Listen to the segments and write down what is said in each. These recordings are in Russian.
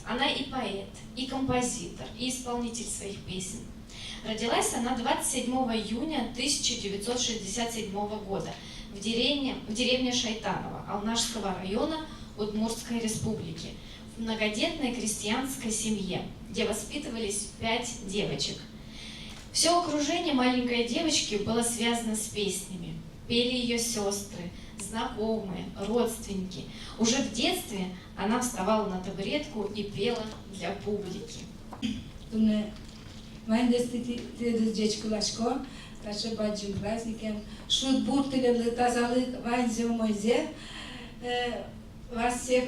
Она и поэт, и композитор, и исполнитель своих песен. Родилась она 27 июня 1967 года в деревне Шайтаново Алнашского района Удмуртской республики, в многодетной крестьянской семье, где воспитывались 5 девочек. Все окружение маленькой девочки было связано с песнями. Пели ее сестры, знакомые, родственники. Уже в детстве она вставала на табуретку и пела для публики. С большим праздником, шут буртелевлы тазалык ванзел мойзе. Вас всех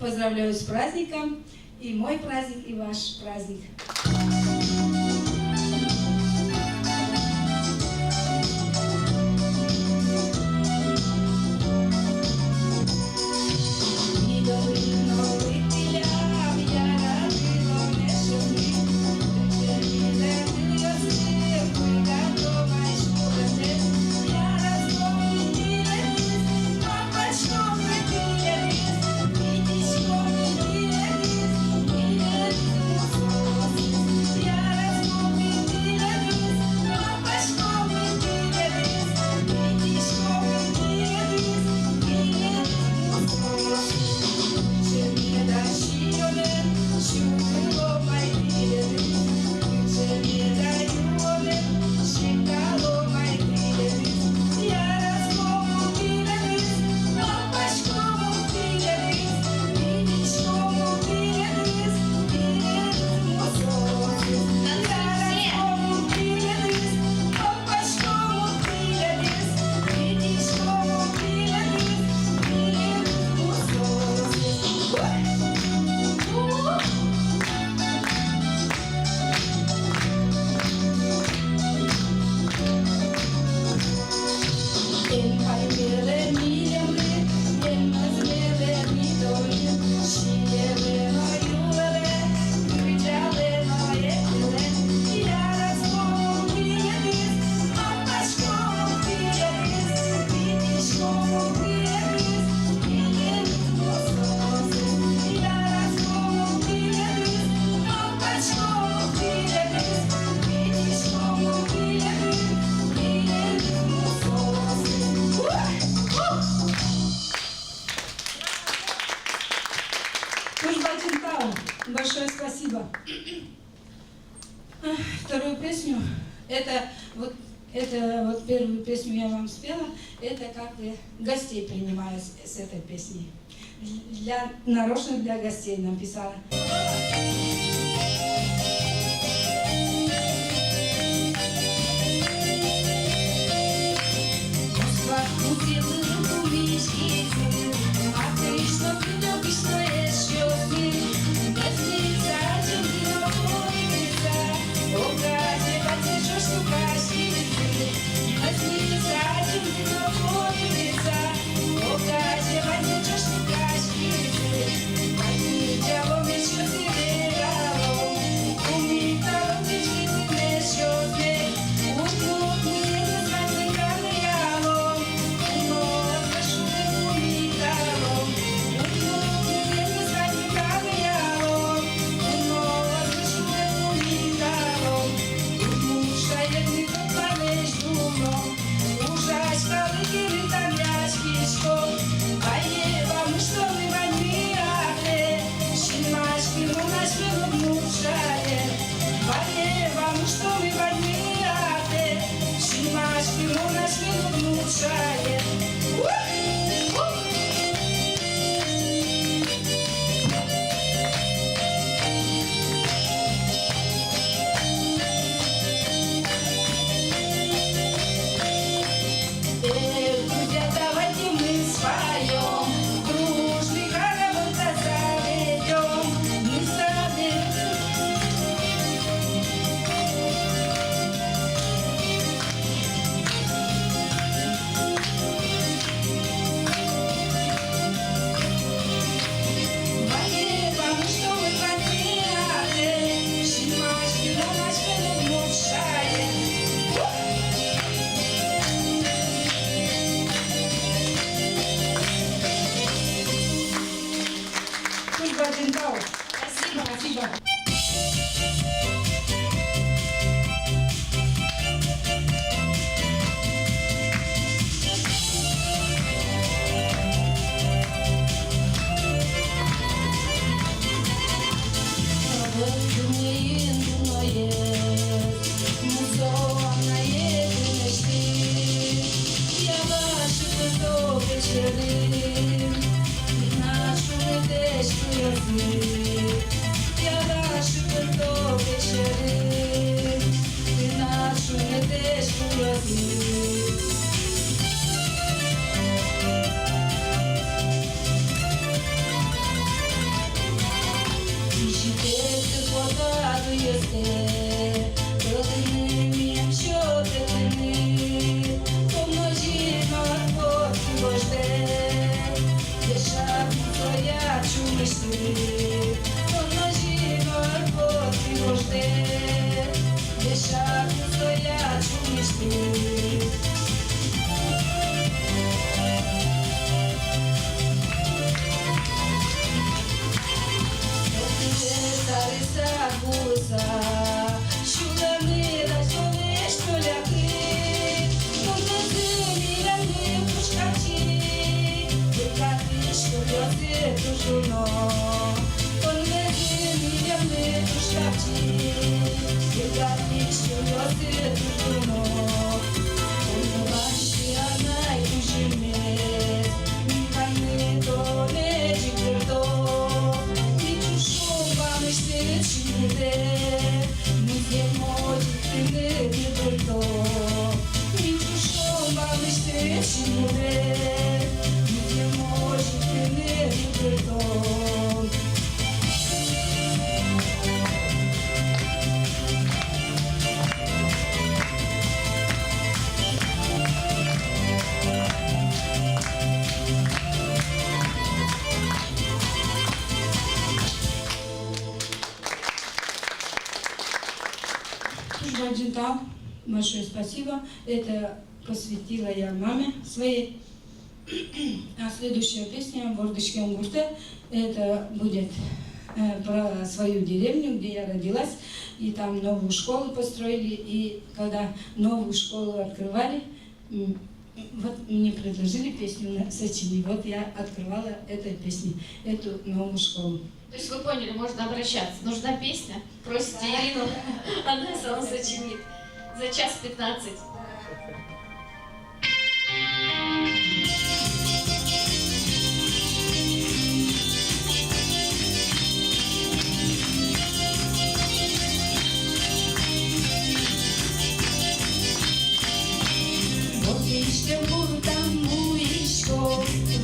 поздравляю с праздником, и мой праздник, и ваш праздник. Большое спасибо. Вторую песню, это вот первую песню я вам спела, это как бы гостей принимаю с этой песней. Нарочно для гостей написала. Öldürmeyin bunayı, muzoğanayı güneşli, yavaşlık do geçerim, naşını deşkuyası, yavaşlık do geçerim, naşını deşkuyası. Житeti подаю єсте, родиним що дитини, поможі наркоти вожде, дешевно твоя чумишти, поможі наркоти вожде, дешевно твоя чумишти. Стариця гуса, шулами розовиш поляки, помози мені пушкачі, викати, що льоти дружино, помози мені пушкачі, викати, що льоти дружино, помогаші найдужі мець, міками до нечі пердо. Şimdi müziğe mocitini bildirdo, hiç kuş olmamıştı şimdi müziğe mocitini bildirdo. Жваджинтал, большое спасибо. Это посвятила я маме своей. А следующая песня «Вордышки Унгурте» это будет про свою деревню, где я родилась. И там новую школу построили. И когда новую школу открывали, вот мне предложили песню сочинить. Вот я открывала этой песней, эту новую школу. То есть вы поняли, можно обращаться. Нужна песня, просите Ирину, она сама сочинит. За час 15. Вот еще там муишко,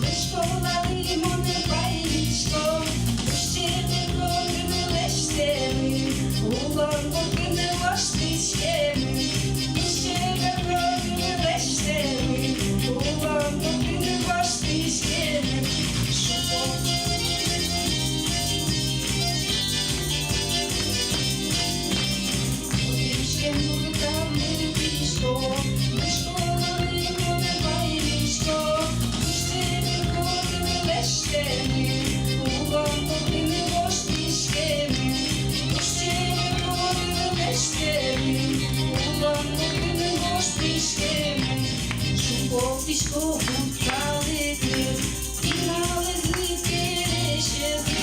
вышкола лимоны байничко, ущербы кровины лештемы, улан куркины лоштичкемы, ущербы кровины лештемы, улан куркины лоштичкемы. Вот еще там муишко, вышкола лимоны байничко, ущербы кровины лештемы, улан куркины лоштичкемы, ущербы кровины лештемы, улан куркины лоштичкемы. Шубовичко гудкали ти, пігнали звідки речezi,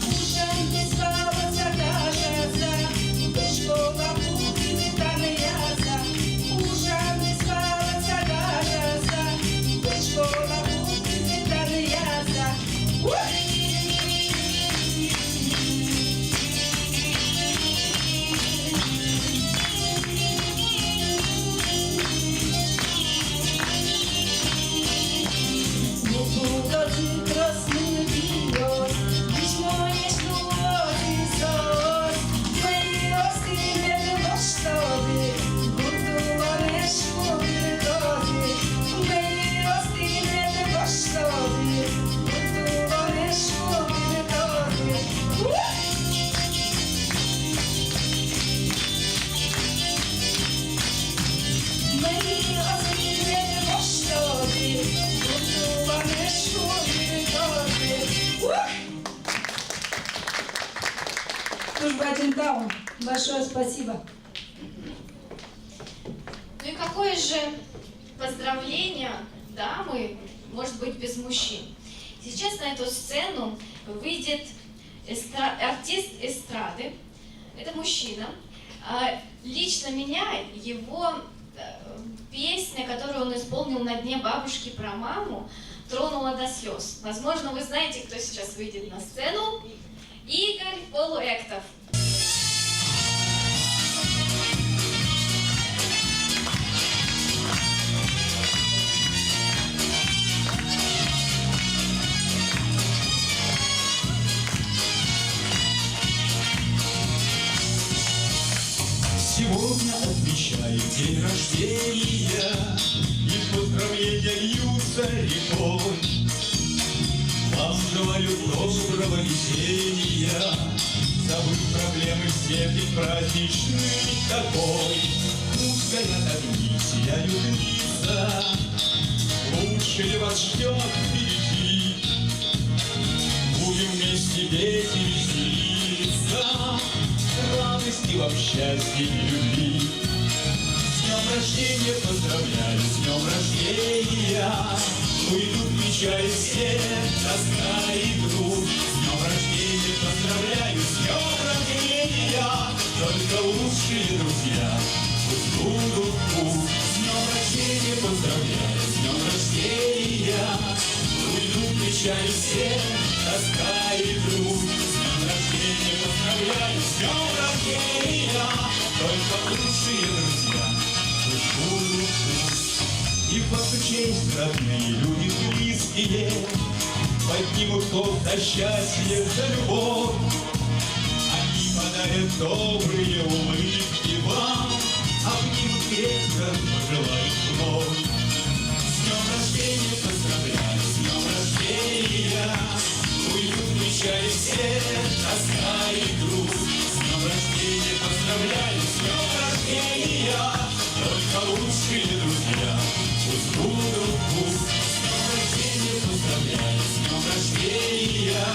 уже не спалася кажеться, вишкола купини та не яса, уже не спалася кажеться, вишкола купини та не яса. Служба Один-Таун. Большое спасибо. Ну и какое же поздравление дамы может быть без мужчин? Сейчас на эту сцену выйдет артист эстрады, это мужчина. Лично меня его песня, которую он исполнил на Дне бабушки про маму, тронула до слез. Возможно, вы знаете, кто сейчас выйдет на сцену. Игорь Полуэктов. Сегодня отмечаю день рождения, и поздравления льются рекой. Вам желаю доброго веселья, забыть проблемы все, ведь праздничный такой. Пусть горят огни, сияют лица, лучше ли вас ждет впереди. Будем вместе петь и веселиться, радости вам, счастья и любви. С днем рождения поздравляю, с днем рождения. Уйдут печали все, тоска и грусть. С днем рождения поздравляю, с днем рождения. Только лучшие друзья пусть будут пусть. С днем рождения поздравляю, с днем рождения. Уйдут печали все, тоска и грусть. С днем рождения поздравляю, с днем рождения. Только лучшие друзья пусть будут пусть. И в вашу честь, родные люди близкие, поднимут тост за счастье, за любовь. Они подарят добрые улыбки вам, обнимут крепко, пожелают вновь. С днем рождения поздравляю, с днем рождения. Уйдут печали все, тоска и грусть. С днем рождения поздравляю, с днем рождения. Только лучшие друзья пусть будут пусть. С днем рождения поздравляю, с днем рождения.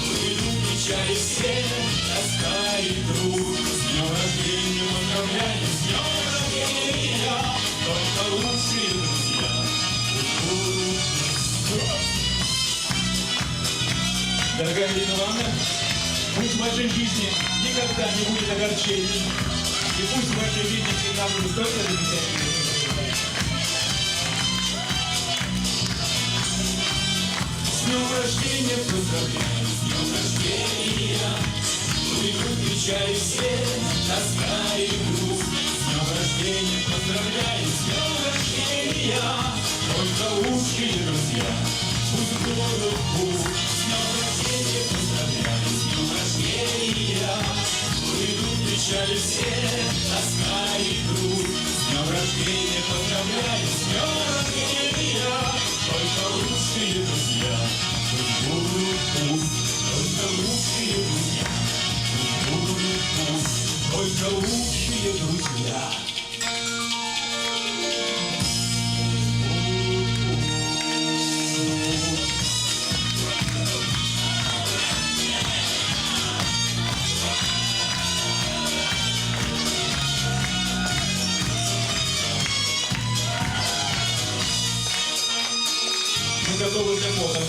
Уйдут печали все, тоска и грусть. С днем рождения поздравляю, с днем рождения. Только лучшие друзья пусть будут пусть. Дорогая Ирина Ивановна, пусть в вашей жизни никогда не будет огорчений. И пусть в вашей жизни всегда будет только замечательные. С днем рождения поздравляю, с днем рождения. Уйдут печали все, тоска и грусть. С днем рождения поздравляю, с днем рождения. Только лучшие друзья пусть будут пусть. С днем рождения поздравляю, с днем рождения. Уйдут печали все, тоска и грусть. С днем рождения поздравляю, с днем рождения. Только лучшие друзья пусть будут пусть. Только лучшие друзья пусть будут пусть. Только лучшие друзья. Готовы для фото.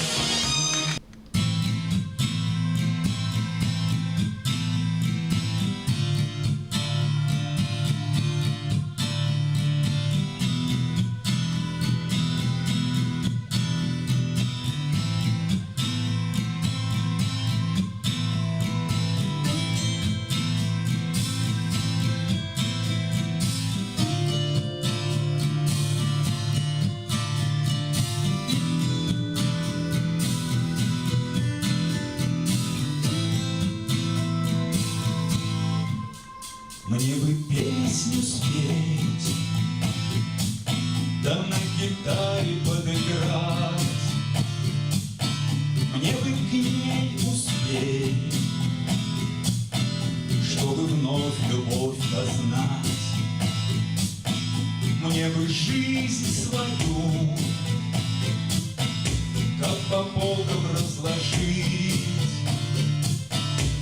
Мне бы песню спеть, да на гитаре подыграть. Мне бы к ней успеть, чтобы вновь любовь познать. Мне бы жизнь свою, как по полкам разложить,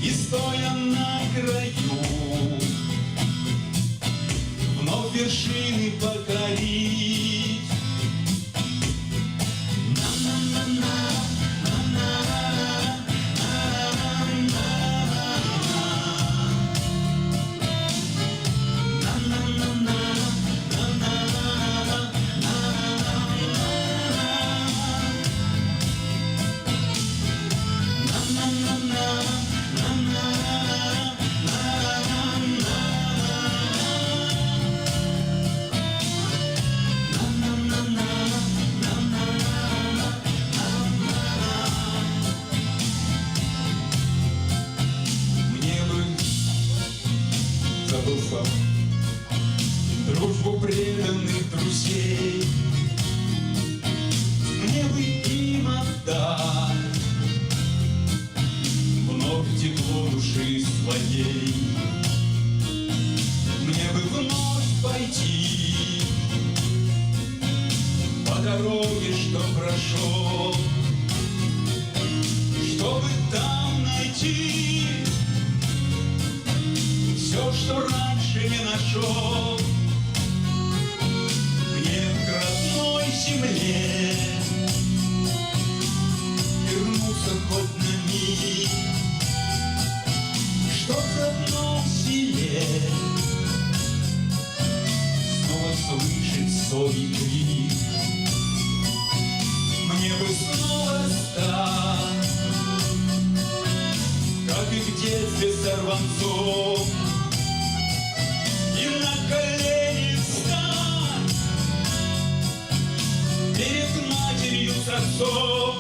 и стоя на краю вновь вершины покорить. На-на-на-на, на-на-на-на-на. дружба, дружбу преданных друзей. Мне бы им отдать вновь тепло души своей. Мне бы вновь пойти по дороге, что прошел, чтобы там найти все, что раньше не нашел. Мне к родной земле вернуться хоть на миг, чтоб в родном селе снова слышать свой крик. Мне бы снова стать, как и в детстве, сорванцом, и на колени встать перед матерью с отцом.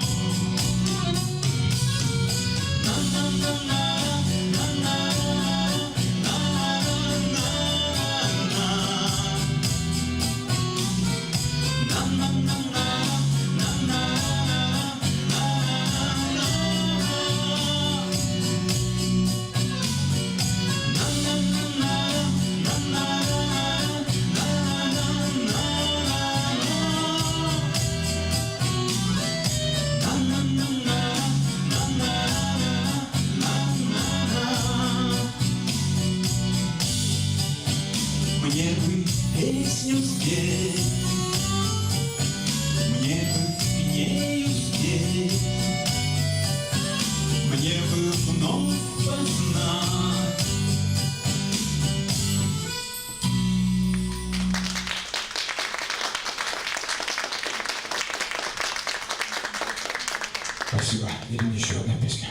Мне бы песню спеть, мне бы к ней успеть, мне бы вновь познать. Спасибо. Идем еще одна песня.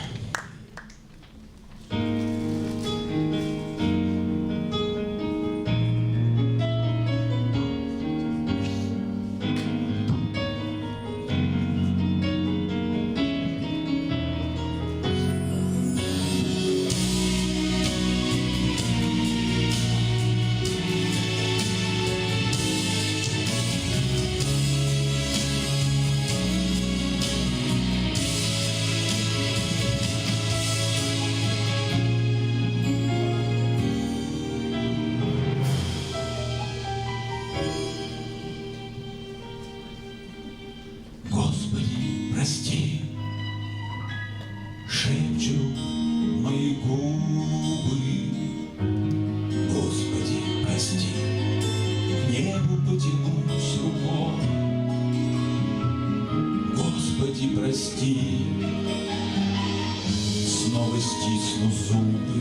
Прости, шепчут мои губы. Господи, прости, к небу потянусь рукой. Господи, прости, снова стисну зубы.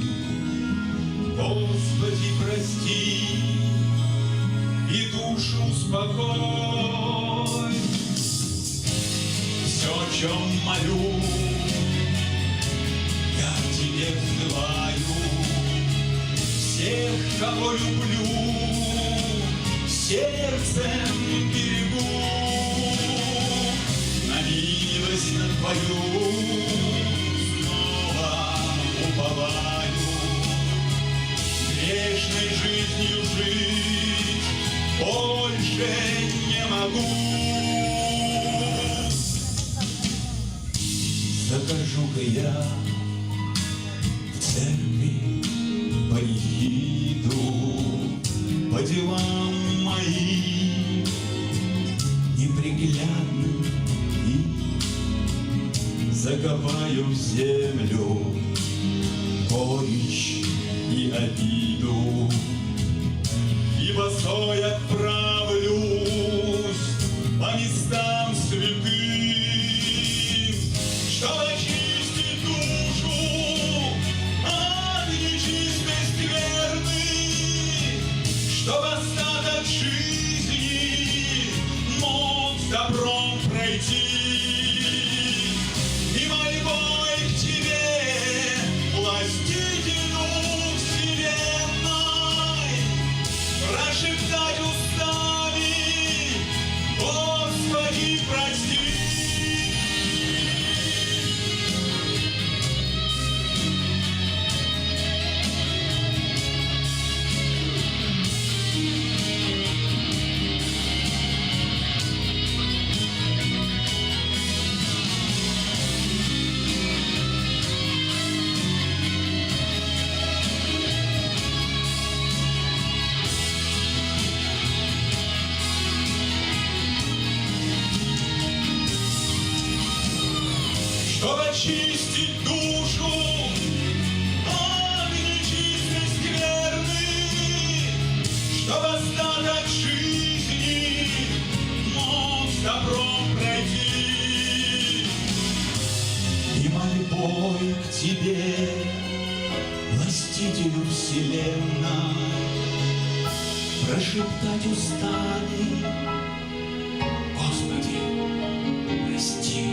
Господи, прости, и душу успокой. Все, о чем молю, я к тебе взываю. Всех, кого люблю, сердцем берегу. На милость на твою снова уповаю. Грешной жизнью жить больше не могу. Захожу-ка я в церкви панихиду по делам моим неприглядным и заковаю в землю горечь и обиду. И босой отправлюсь по местам святым, чтобы очистить душу от нечистой скверны, чтобы остаток жизни мог с добром пройти. И мольбой к тебе, властителю вселенной, прошептать уста очистить душу от нечистой скверны, чтоб остаток жизни мог с добром пройти. И мольбой к тебе, властителю вселенной, прошептать устами: Господи, прости.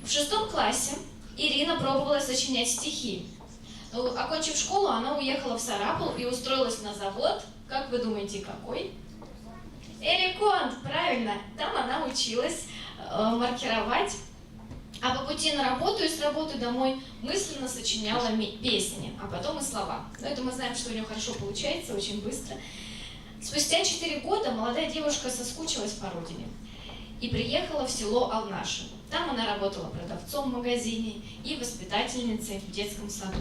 В 6 классе Ирина пробовала сочинять стихи. Окончив школу, она уехала в Сарапул и устроилась на завод. Как вы думаете, какой? Эриконт, правильно. Там она училась маркировать. А по пути на работу и с работы домой мысленно сочиняла песни, а потом и слова. Но это мы знаем, что у нее хорошо получается, очень быстро. Спустя 4 года молодая девушка соскучилась по родине и приехала в село Алнаши. Там она работала продавцом в магазине и воспитательницей в детском саду.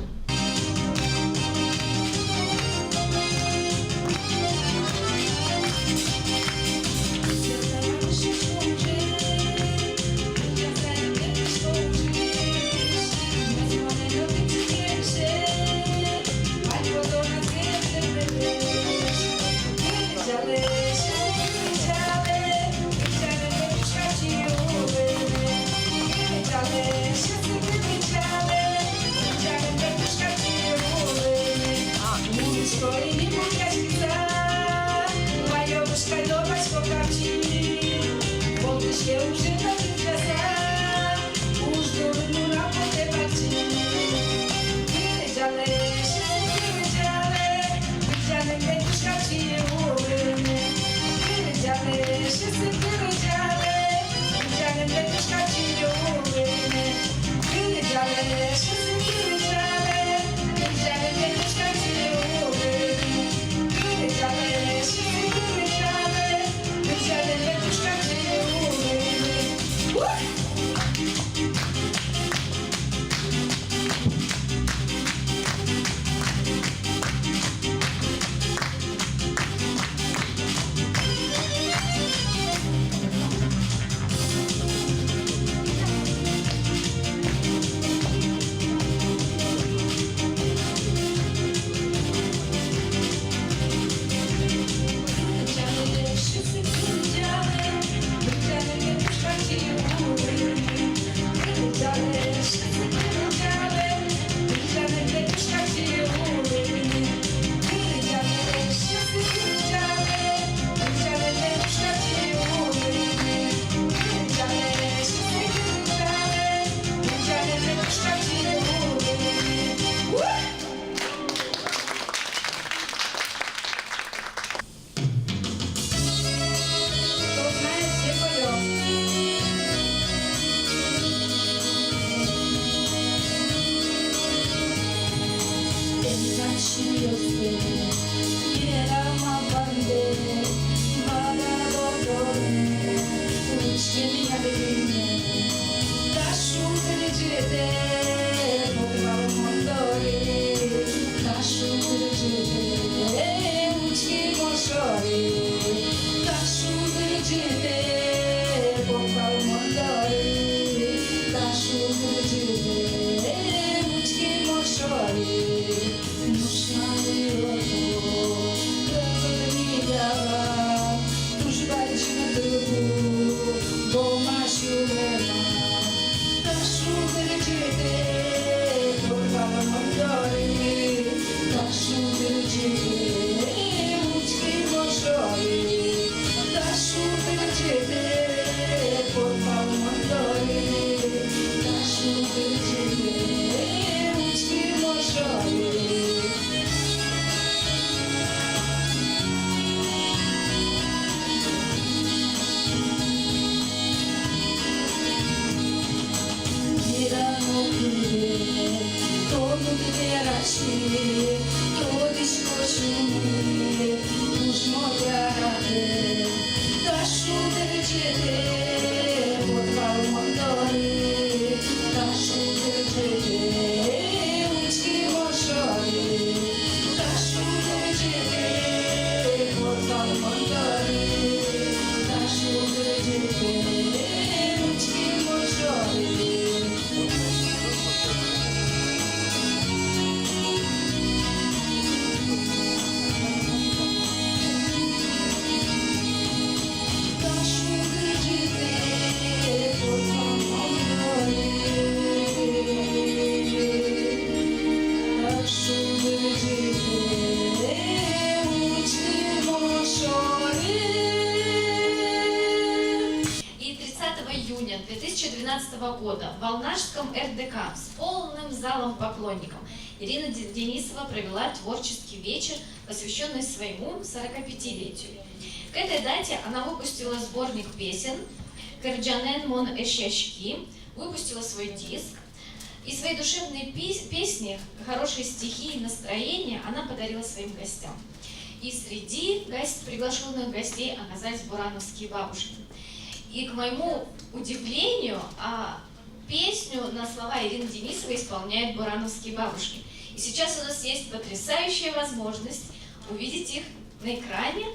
2012 года в Волнажском РДК с полным залом поклонников Ирина Денисова провела творческий вечер, посвященный своему 45-летию. К этой дате она выпустила сборник песен «Кырджанен мон эшяшки», выпустила свой диск, и свои душевные песни, хорошие стихи и настроение она подарила своим гостям. И среди приглашенных гостей оказались бурановские бабушки. И к моему удивлению, песню на слова Ирины Денисовой исполняют бурановские бабушки. И сейчас у нас есть потрясающая возможность увидеть их на экране.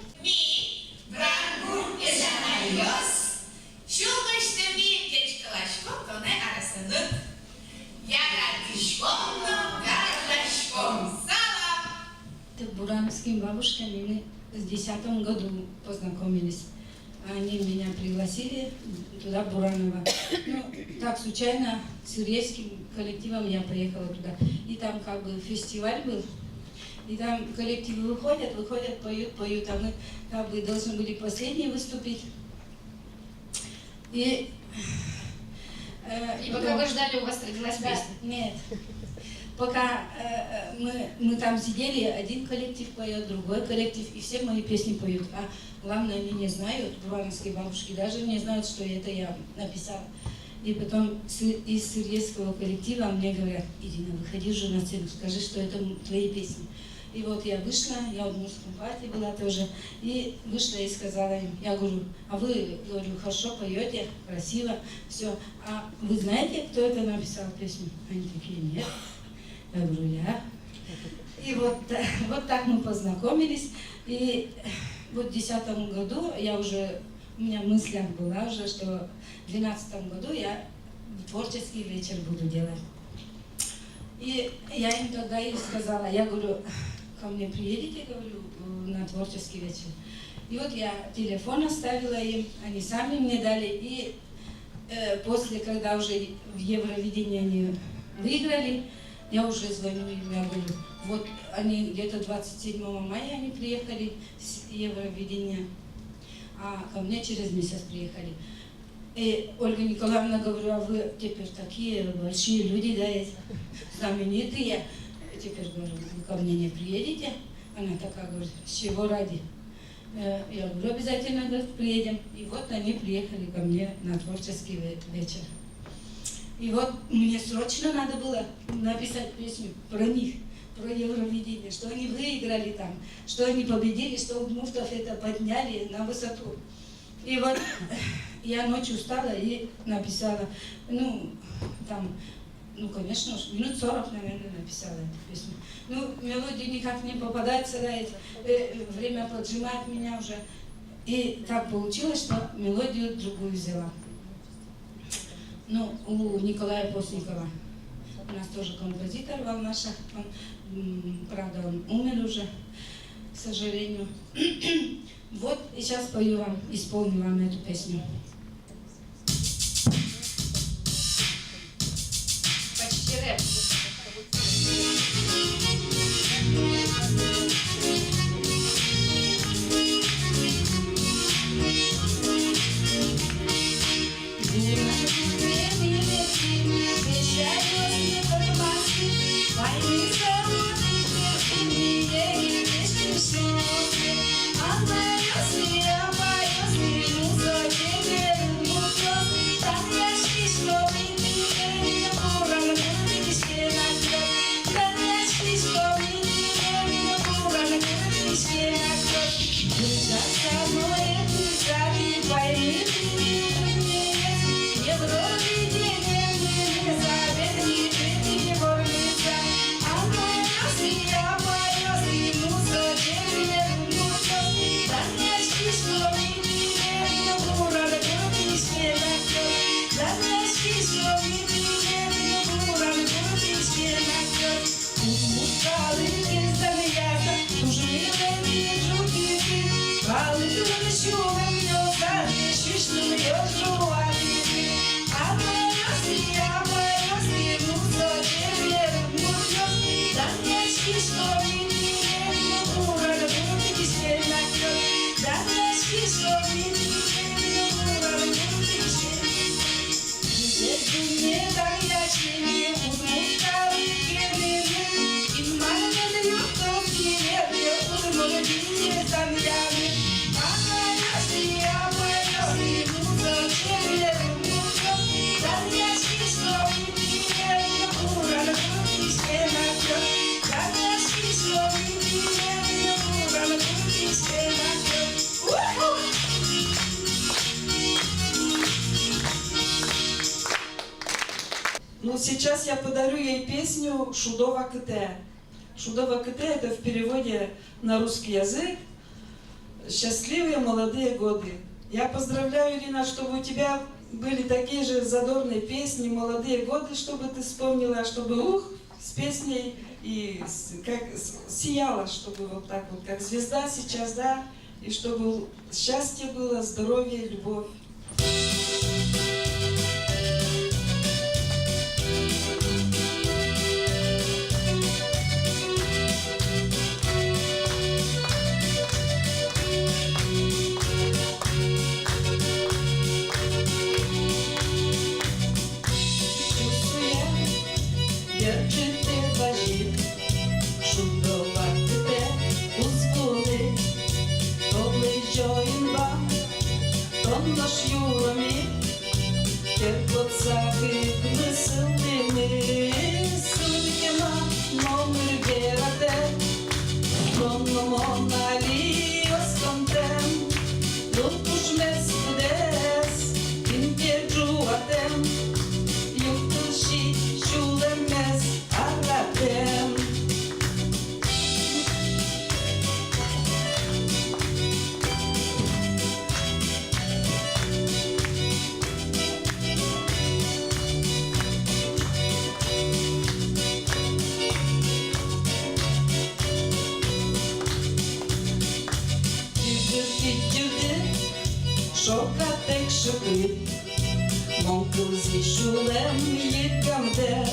Бурановскими бабушками мы в 2010 году познакомились. Они меня пригласили туда, в Бураново. Ну, так случайно с еврейским коллективом я поехала туда. И там как бы фестиваль был. И там коллективы выходят, поют, а мы как бы должны были последние выступить. И пока вы ждали, у вас родилась песня? Нет. Пока мы там сидели, один коллектив поет, другой коллектив, и все мои песни поют. А главное, они не знают, бурановские бабушки даже не знают, что это я написала. И потом из сирийского коллектива мне говорят: Ирина, выходи уже на сцену, скажи, что это твои песни. И вот я вышла, я в мужском платье была тоже, и вышла и сказала им, я говорю, а вы, говорю, хорошо поете, красиво, все. А вы знаете, кто это написал песню? Они такие: нет. Я говорю: я. И вот так мы познакомились. И вот в 2010 году у меня в мыслях была уже, что в 2012 году я творческий вечер буду делать. И я им тогда и сказала, я говорю, ко мне приедете, говорю, на творческий вечер. И вот я телефон оставила им, они сами мне дали. И после, когда уже в Евровидении они выиграли, я уже звоню им, я говорю, вот они где-то 27 мая они приехали с Евровидения, а ко мне через месяц приехали. И Ольга Николаевна, говорю, а вы теперь такие большие люди, да, знаменитые. Теперь, говорю, вы ко мне не приедете? Она такая говорит: с чего ради? Я говорю, обязательно, говорит, приедем. И вот они приехали ко мне на творческий вечер. И вот мне срочно надо было написать песню про них, про Евровидение, что они выиграли там, что они победили, что Удмуртов это подняли на высоту. И вот я ночью встала и написала, конечно, минут 40, наверное, написала эту песню. Мелодия никак не попадается, да, время поджимает меня уже. И так получилось, что мелодию другую взяла. У Николая Постникова, у нас тоже композитор Волнаша, правда, он умер уже, к сожалению. Вот, и сейчас исполню вам эту песню. Почти рэп. Что Ну, сейчас я подарю ей песню «Шудова КТ». «Шудова КТ» — это в переводе на русский язык «Счастливые молодые годы». Я поздравляю, Ирина, чтобы у тебя были такие же задорные песни, молодые годы, чтобы ты вспомнила, чтобы с песней и как сияла, чтобы вот так вот, как звезда сейчас, да, и чтобы счастье было, здоровье, любовь. Sokatek şıkır, Monkluzi şulem yıkamde,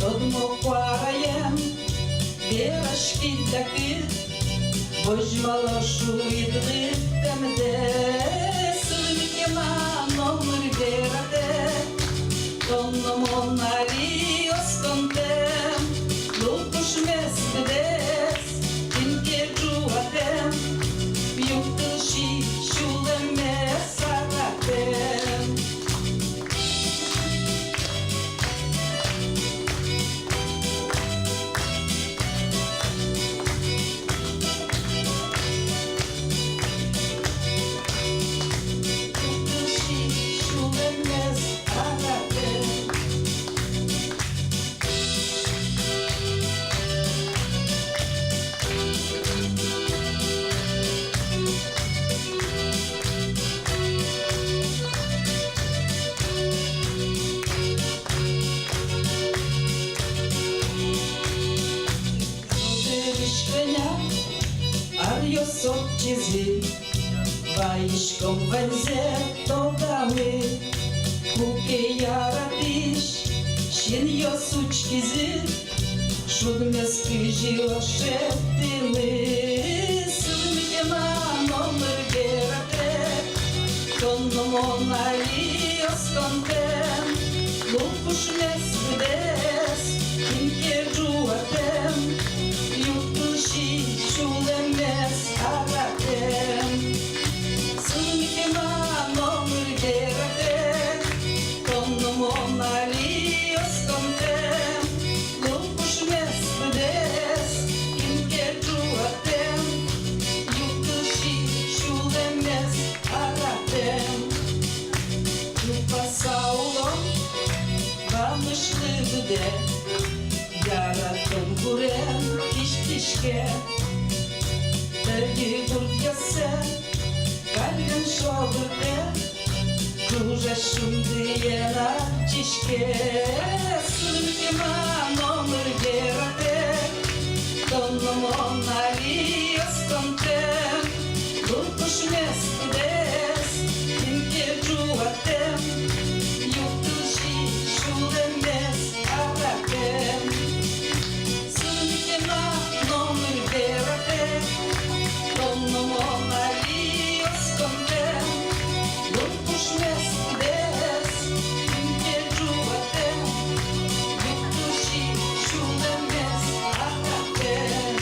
Todmo kuarayem, Veraşki dakir, Bojvalo şu idrittemde, Sılmikema nomur verade, Tonno monari oskontem, Lukuş mesbedes, Tinke juatem, Yuktushi şulem mesaratem. Yuktushi şulem mesaratem. Ariosochizi, Vaishkom venze togami, Kuke yaratish, Shin yosuchkizi, Shudmes kyjio sheptimi, Sılmikema nomur gerate, Tonno monari oskontem, Lukush mesvides, Tinke juatem, Yuktushi şulem mesaratem. Sılmikema nomur gerate, Tonno monari oskontem, Lukush mesvides, Tinke juatem, Yuktushi şulem mesaratem. Lupa saulom, Vamışlı güde, Yarattım kurem kiştişke, Tergi kurtyase, Kalbim şogırte, Kruže šundiye na čiške, Sılmikema nomur gerate, Tonno monari oskontem, Lukuš meskudes, Tinke juatem, Yuktushi şulem mesaratem. Sılmikema nomur gerate, Tonno monari oskontem, Lukuš meskudes, Tinke juatem, Yuktushi şulem mesaratem.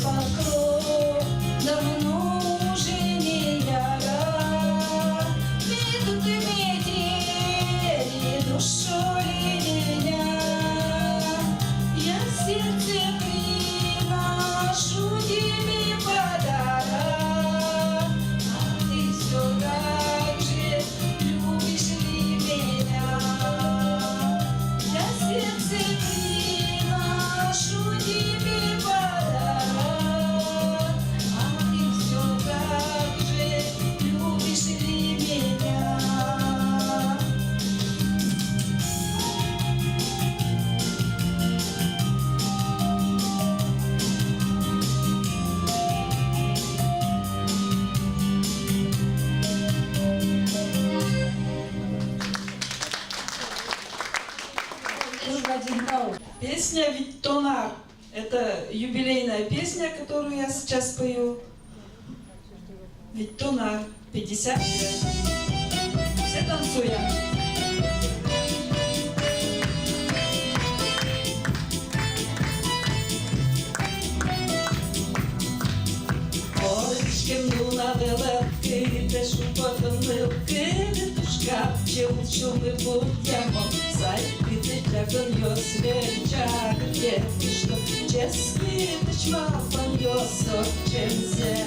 покров давно уже не яра. Ведут и метели душой меня. Я сердце приношу тебе подарок, а ты все так же любишь ли меня? Я сердце приношу тебе подарок, а ты все так же любишь ли меня? Господин Гау. Песня «Виттонар». Это юбилейная песня, которую я сейчас пою. «Виттонар», 50 лет. Все танцуем. Олечким луна велики, теж у потомилки, дітушка, чи учуми будемо, зайки дитя йо свеча, дітушка, чески течма йо сочензе,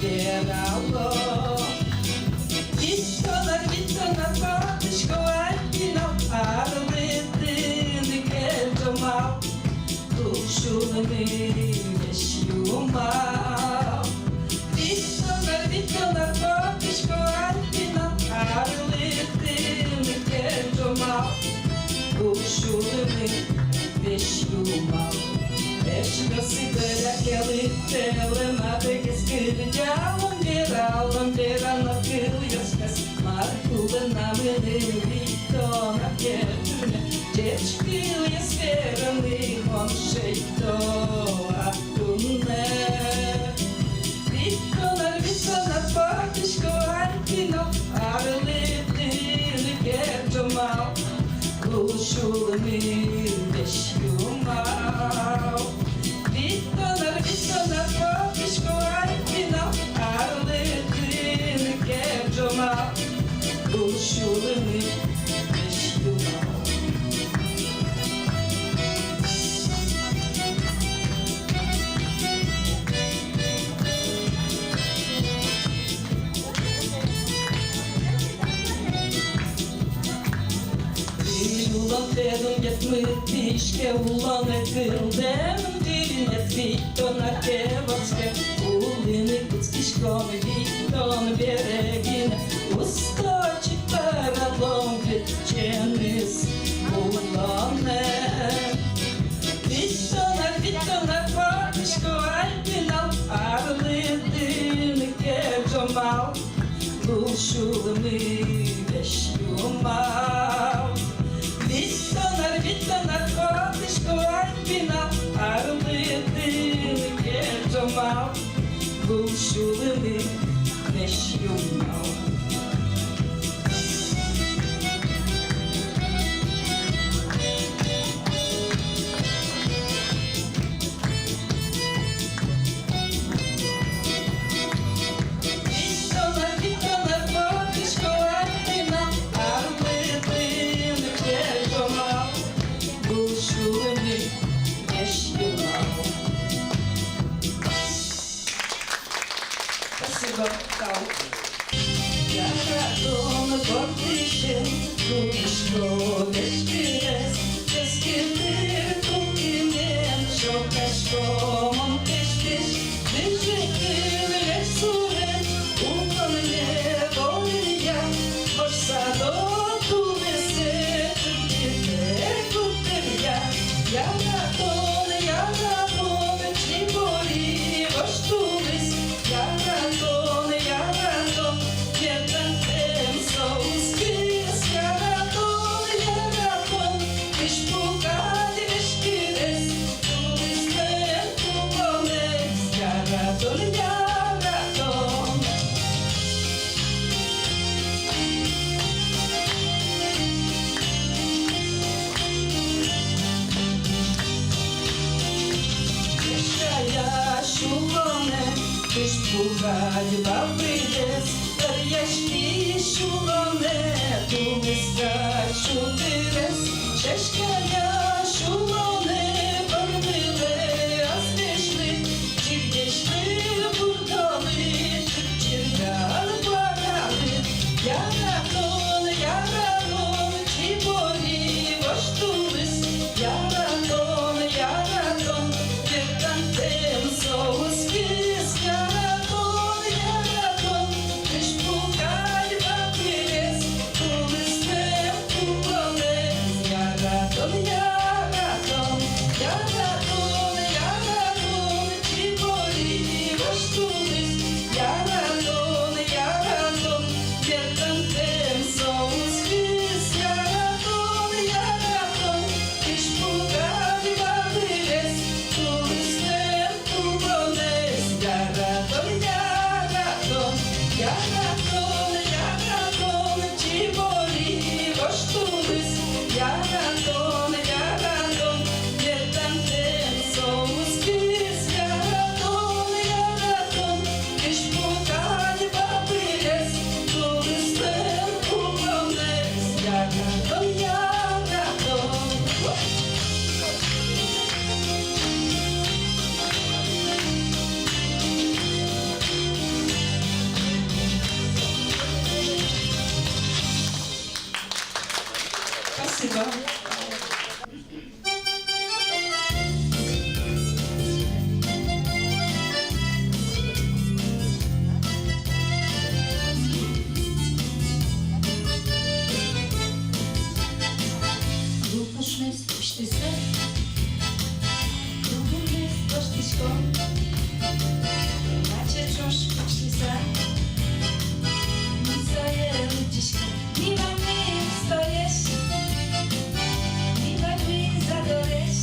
вірало. Віттонар, батюшко, альпіно, арлити, кельдомав, душу ми вещу мав. Віттонар, батюшко, альпіно, арлити, кельдомав, душу ми вещу мав. Ешко сибиря келителе, матики скирдя, ламбіра на кил'яскас, маркуле на милий Віттонар кельдуня, дечки л'ясвераний моншейто атуне. Віттонар, батюшко, альпіно, арлити, кельдомав, душу ми вещу мав. Віттонар, батюшко, альпіно, арлити, кельдомав, душу ми вещу мав. Улан yetmi dişke ulanı kıldım Diline Vittonar kevatske Ulini kutskişkom Vitton beregine Ustoči paralom Vitčenis ulanı Vittonar patişko Alpinal Arlidini kecomal Duşulmi veşyumal Віттонар, батюшко, альпіно, арлити, кельдомав, душу ми вещу мав. Віттонар, батюшко, альпіно, арлити, кельдомав, душу ми вещу мав. Спасибо, Тау. Я радон гордищен, душко вешкирес, вескирер кукинен, шокашком тишкиш, дышекир лесурен, упомне волия, хош садок увесе, тюрките кутеря. Я радон, чибори, вош тулис, я радон, ветрантем соускис, я радон, вишпукати вешкирес, тулис мен купонес, я радон. Ești bucat băbă des, dar ești șulone, tu mescaci șuteres, șeșcăia șulone, bărbile asneșli, cigdeșli burdoли, cirgal bagale, yaraton, çibori voştulis, yaraton, yekantem soğuz kız, yaraton, kış bu kalba pires, tulistem kupones, yaraton, çibori voştulis, yaraton, yekantem soğuz kız, yaraton, kış bu kalba pires, tulistem kupones, yaraton, çibori voştulis, yaraton, yekantem soğuz kız, yaraton, kış bu kalba pires, tulistem kupones, yaraton. Спасибо. Rupuşnes piştise, Rupuşnes piştişko, Macie czosz piştisa, Nisaje ludziszko, Miwa mi stojesz, Miwa mi zadoresz,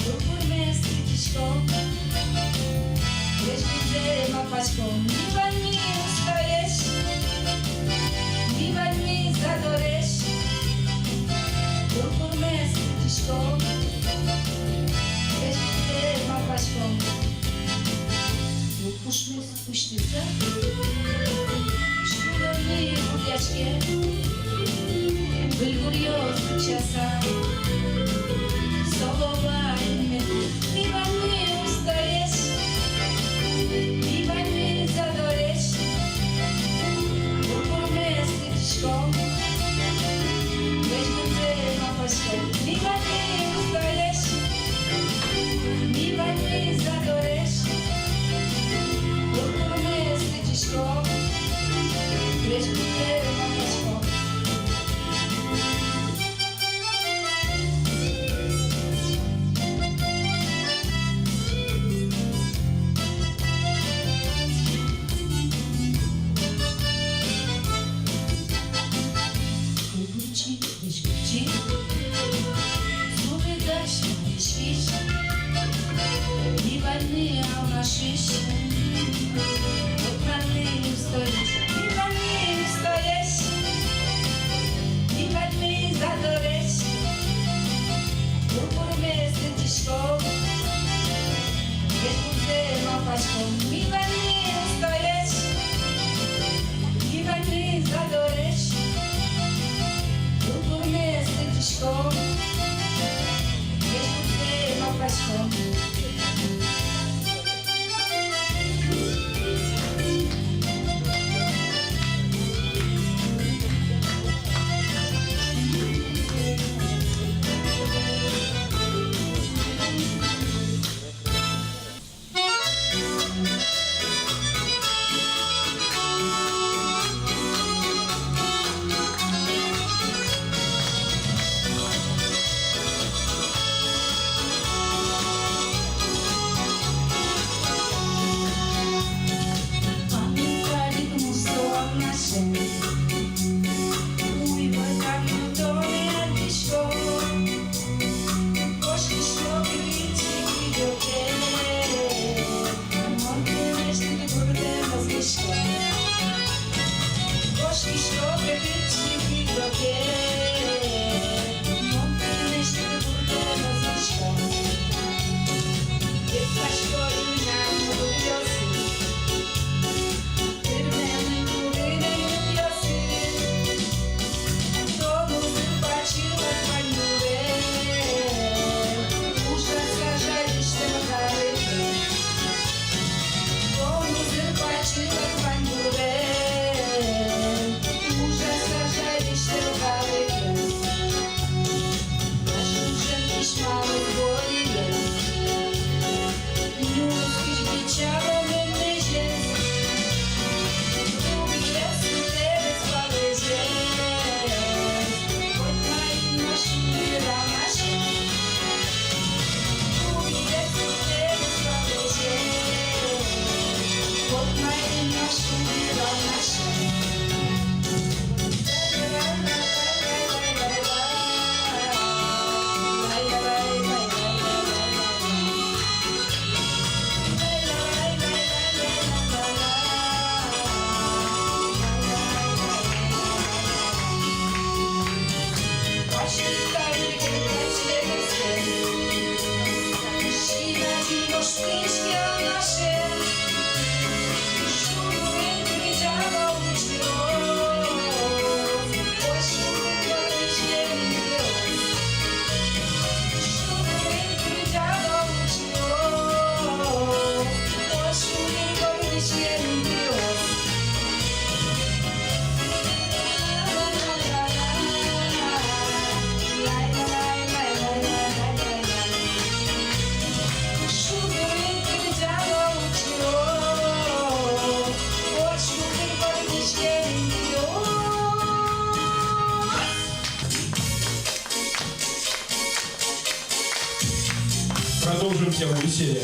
Rupuşnes piştişko, Wiesz widzę mapaczko, Miwa mi stojesz, Miwa mi zadoresz, Rupuşnes piştişko, Wiesz widzę mapaczko, Rupuşnes piştisa, Şuranı buryaçke, Bulguruyor çasa, Solova elime, Mivan mi ustajesz, Mivan mi zadoresz, Rupuşnes piştişko, Wiesz widzę mapaczko, Mivan mi ustajesz, Mivan mi zadoresz, Rupuşnes piştişko, Wiesz widzę mapaczko. продолжим тему веселья.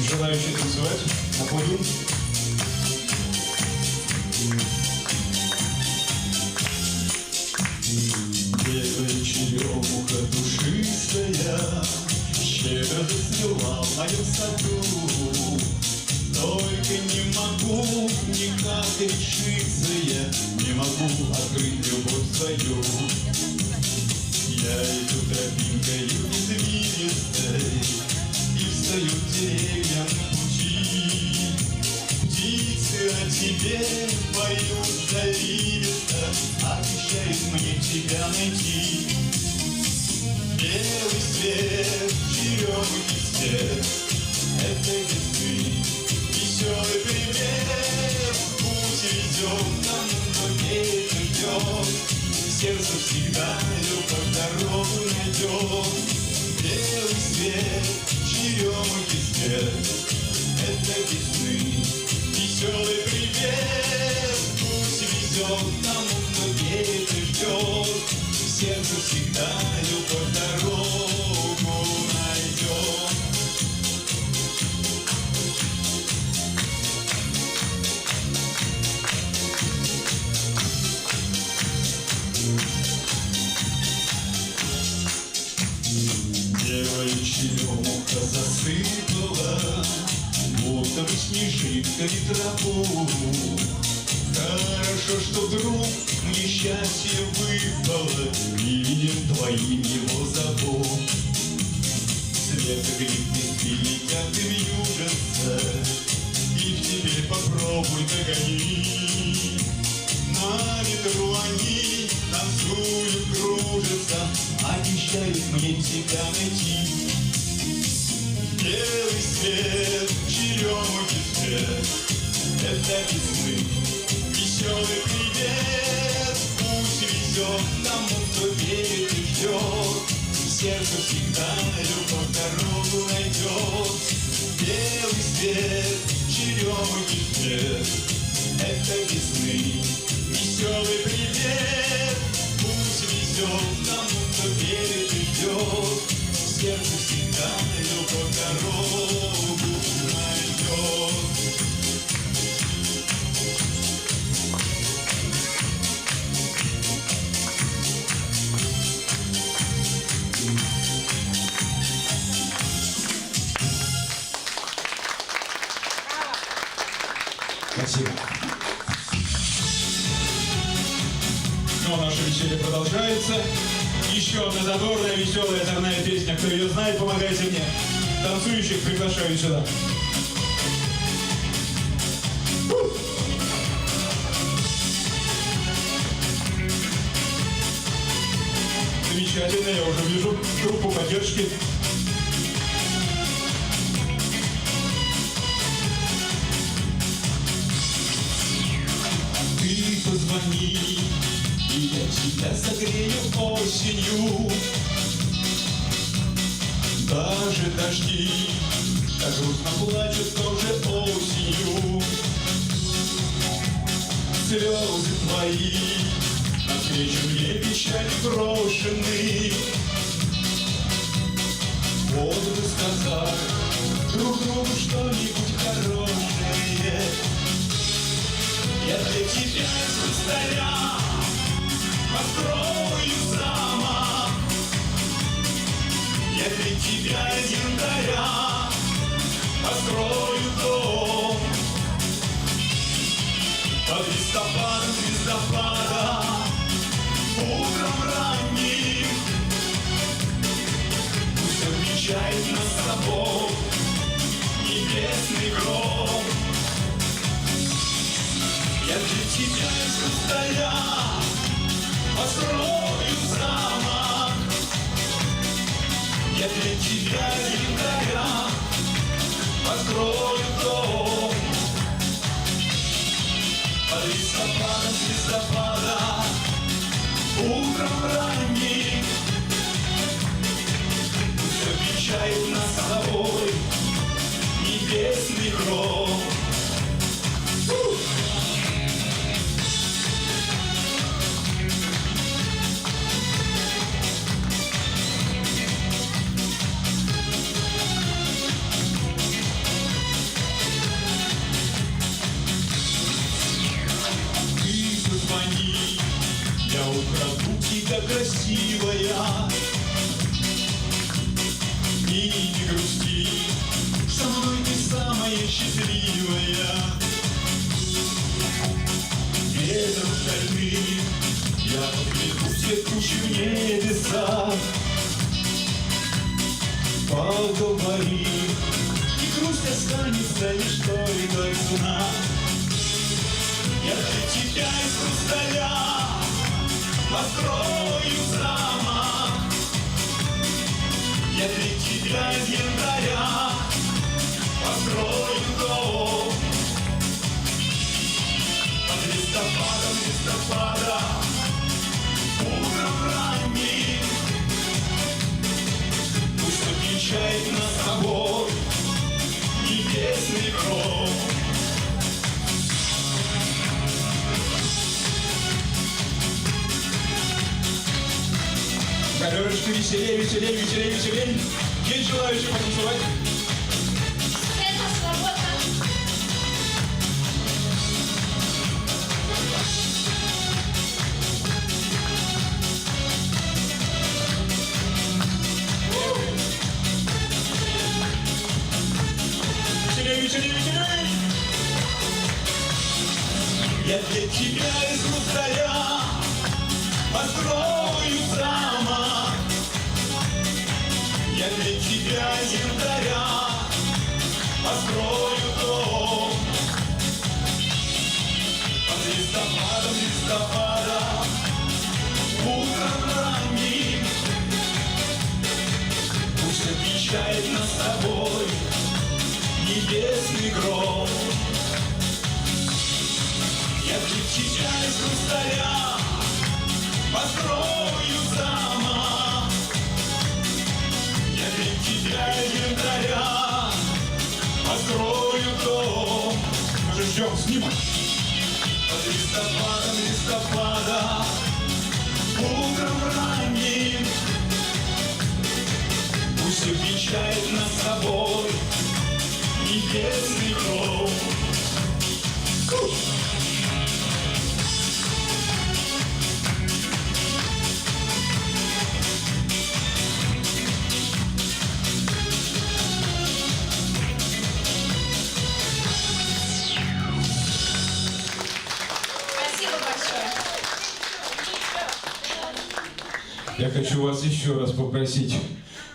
Желающие танцевать на подиум? Белая черемуха душистая щедро зацвела в моем саду. Только не могу никак решиться я, не могу открыть любовь свою. Я иду тропинкою извилистой и встаю деревьям пути. Птицы о тебе поют заливисто, обещают мне тебя найти. Белый свет, черемухи свет, это весны, веселый привет. Путь ведет нам, кто верит и ждет, сердце всегда любовь дорогу найдет. Белый свет, черемухи свет, это весны, веселый привет. Путь везет тому, кто верит и ждет, сердце всегда любовь дорогу найдет. Белая черемуха засыпала, будто бы снежинками траву. Хорошо, что вдруг мне счастье выпало, именем твоим его зову. Свет грибы летят и вьюжатся, их теперь попробуй догони. На ветру они танцуют, кружатся, обещают мне тебя найти. Белый свет, черемухи свет, это весны, веселый привет. Пусть везет тому, кто верит и ждет, сердце всегда любовь дорогу найдет. Белый свет, черемухи свет, это весны, веселый привет. Пусть везет тому, кто верит и ждет, сердце всегда любовь дорогу найдет. Спасибо. Ну, а наше веселье продолжается. Еще одна задорная, веселая, озорная песня. Кто ее знает, помогайте мне. Танцующих приглашаю сюда. Замечательно, я уже вижу группу поддержки. Ты позвони, и я тебя согрею осенью. Даже дожди так грустно плачут тоже осенью. Слезы твои навстречу мне печаль брошены. Вот бы сказать друг другу что-нибудь хорошее. Я для тебя из кустаря построю замок. Я для тебя из янтаря построю дом. Под листопадом звездопада утром ранним пусть обвенчает нас с тобой небесный гром. Я для тебя из кустаря построю замок. Я для тебя из янтаря построю дом. Под листопадом звездопада утром ранним пусть обвенчает нас с тобой небесный гром. Я украду тебя, красивая, и не грусти, со мной ты самая счастливая. Ветром стальным я подведу все тучи в небеса. Поговори, и грусть останется лишь только цена. Я для тебя из хрусталя построю замок. Я для тебя из янтаря построю дом. Под листопада, утром ранним пусть отвечает нас собой небесный гром. Галерочка, веселей, веселей, веселей, веселей. Есть желающие потанцевать? Сцена свободна. Веселей, веселей, веселей. Я для тебя из хрусталя построю замок. Я для тебя из янтаря построю дом. Под листопадом, утром ранним пусть отвечает нас с тобой небесный гром. Я для тебя из хрусталя построю замок. Я для тебя из янтаря построю дом. Мы же ждем, снимай. Под листопадом, утром ранним пусть обвенчает нас с собой небесный гром. Спасибо большое. Я хочу вас еще раз попросить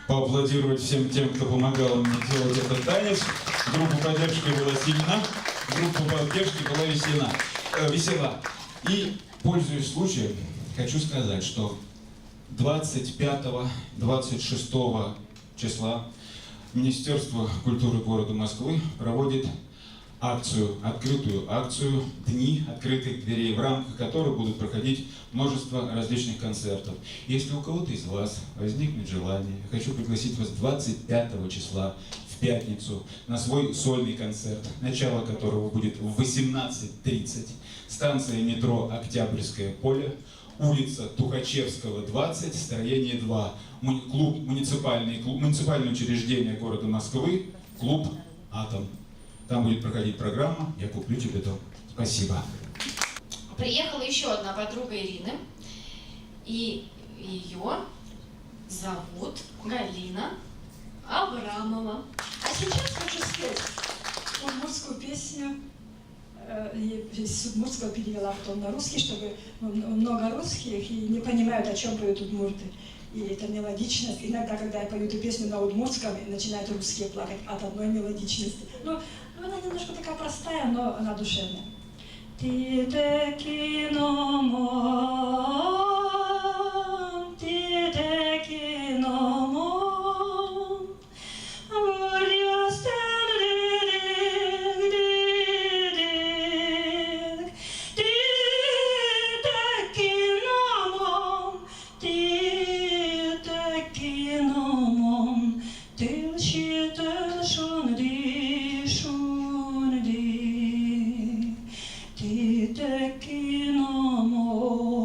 поаплодировать всем тем, кто помогал мне делать этот танец. Группа поддержки была сильна, группа поддержки была весела. И, пользуясь случаем, хочу сказать, что 25-26 числа Министерство культуры города Москвы проводит акцию, открытую акцию «Дни открытых дверей», в рамках которой будут проходить множество различных концертов. Если у кого-то из вас возникнет желание, я хочу пригласить вас 25 числа в пятницу на свой сольный концерт, начало которого будет в 18:30, станция метро «Октябрьское поле», улица Тухачевского, 20, строение 2, муниципальное учреждение города Москвы, клуб «Атом». Там будет проходить программа «Я куплю тебе дом». Спасибо. Приехала еще одна подруга Ирины, и ее зовут Галина Абрамова. А сейчас хочу спеть удмуртскую песню. С удмуртского перевела потом на русский, чтобы много русских и не понимают, о чем поют удмурты. И это мелодичность. Иногда, когда я пою эту песню на удмуртском, начинают русские плакать от одной мелодичности. Ну, она немножко такая простая, но она душевная. Ты таки номом, ты таки номом, Ты таки намон.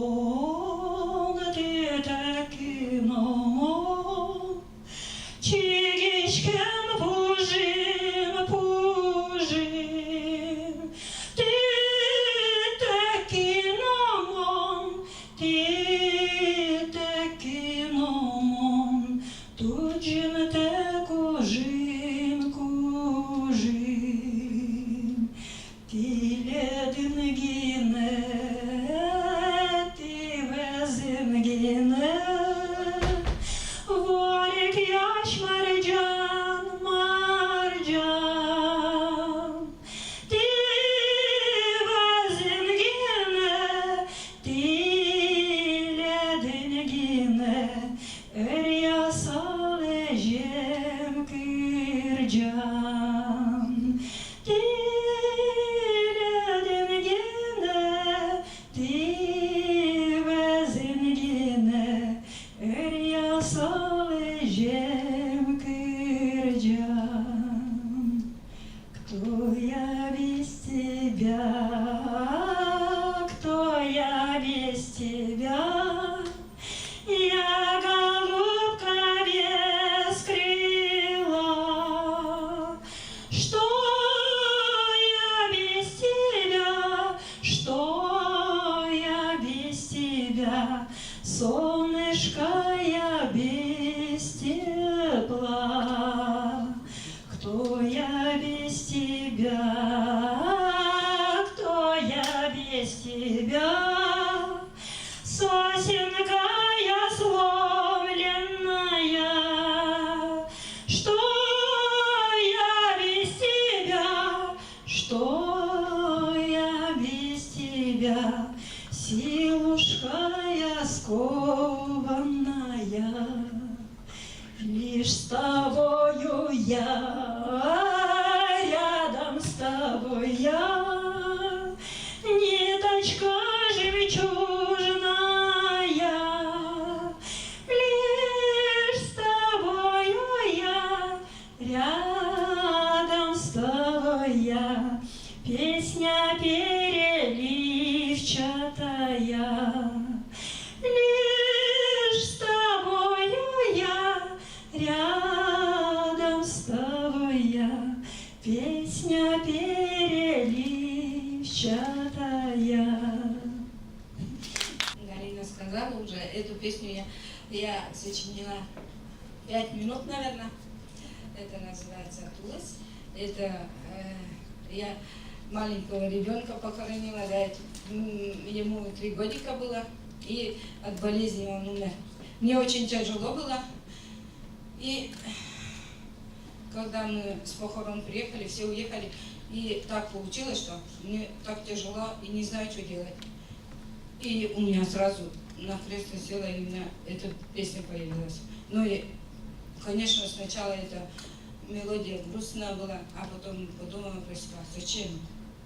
Tite kinomon, tuđin te kužin, kužin. Ti ledin gine, ti vezin gine. Vorik yaş marcan, marcan. Ti vezin gine, ti ledin gine. Eryasal ejem kırcan. Ti ledin gine, ti vezin gine. Eryasal ejem kırcan. Кто я без тебя? Кто я без тебя? Я голубка без крыла. Что я без тебя? Что я без тебя? Солнышко я без тепла. Кто я без тебя? Кто я без тебя? Сосенка я сломленная. Что я без тебя? Что я без тебя? Силушка я скованная. Лишь с тобою я, рядом с тобой я, ниточка жемчужная. Лишь с тобою я, рядом с тобой я, песня переливчатая. Лишь с тобою я, рядом с тобой я, песня переливчатая. Галина сказала уже, эту песню я сочинила 5 минут, наверное. Это называется «Тулыс». Это я маленького ребенка похоронила, ему 3 годика было, и от болезни он умер. Мне очень тяжело было. И когда мы с похорон приехали, все уехали, и так получилось, что мне так тяжело, и не знаю, что делать. И у меня сразу на кресло села, и у меня эта песня появилась. Ну и, конечно, сначала эта мелодия грустная была, а потом подумала про себя, зачем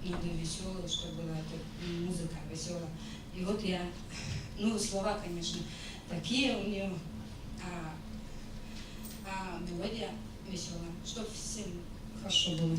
надо веселую, чтобы была эта музыка веселая. И вот я, ну, слова, конечно, такие у нее, а мелодия веселая, чтобы всем хорошо было.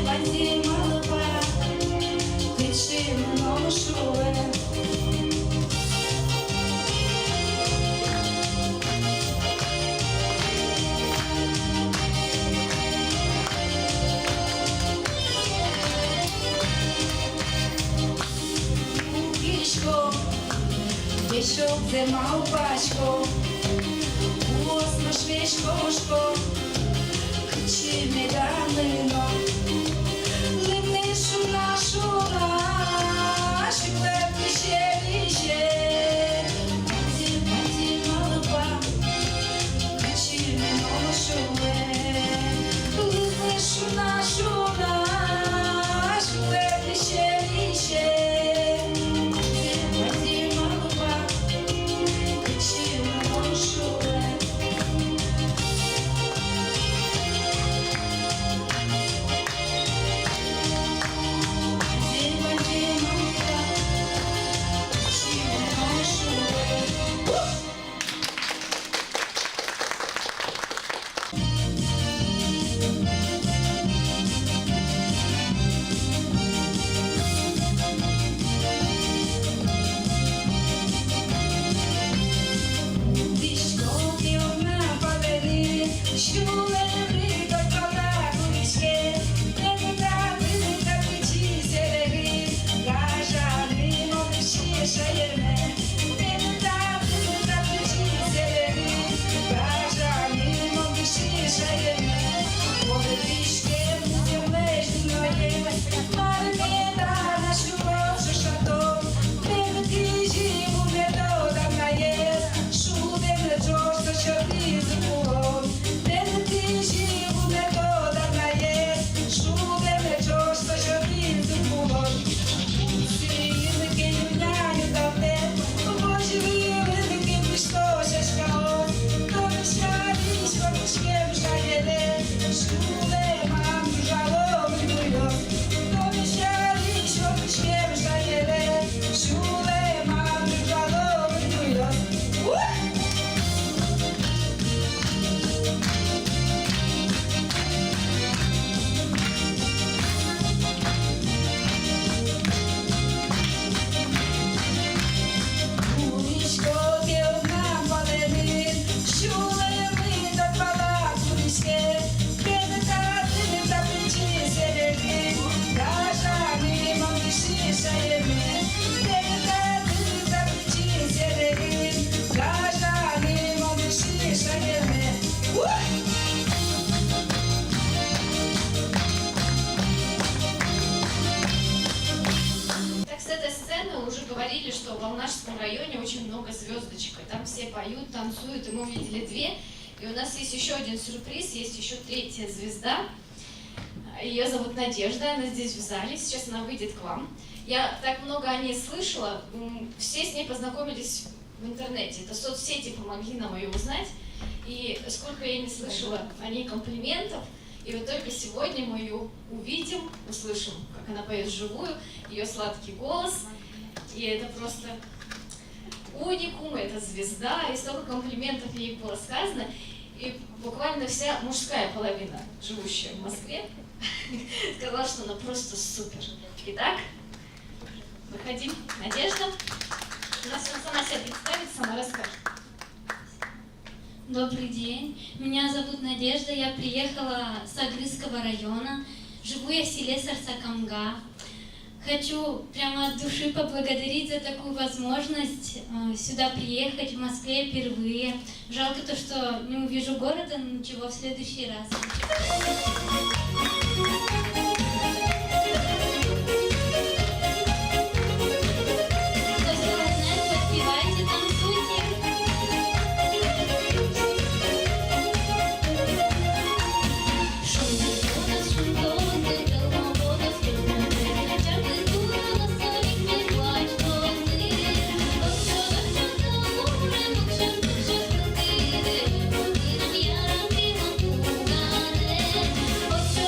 Ванзе, Świeszok ze małpaczką, głos ma świeżkoszką, chcimy damy no. Limny szuna, szklep lisie. Będzie malupa, chcimy no szule. Limny szuna, szklep lisie. Będzie malupa, chcimy no szule. Уже говорили, что в Волнажском районе очень много звездочек, и там все поют, танцуют, и мы увидели две. И у нас есть еще один сюрприз, есть еще третья звезда. Ее зовут Надежда, она здесь в зале, сейчас она выйдет к вам. Я так много о ней слышала, все с ней познакомились в интернете, это соцсети помогли нам ее узнать. И сколько я не слышала о ней комплиментов, и вот только сегодня мы ее увидим, услышим, как она поет вживую, ее сладкий голос. И это просто уникум, это звезда, и столько комплиментов ей было сказано. И буквально вся мужская половина, живущая в Москве, сказала, что она просто супер. Итак, выходим. Надежда. У нас она себя представит, сама расскажет. Добрый день, меня зовут Надежда, я приехала с Агрызского района, живу я в селе Сарсакамга. Хочу прямо от души поблагодарить за такую возможность сюда приехать, в Москве впервые. Жалко то, что не увижу города, но ничего, в следующий раз. От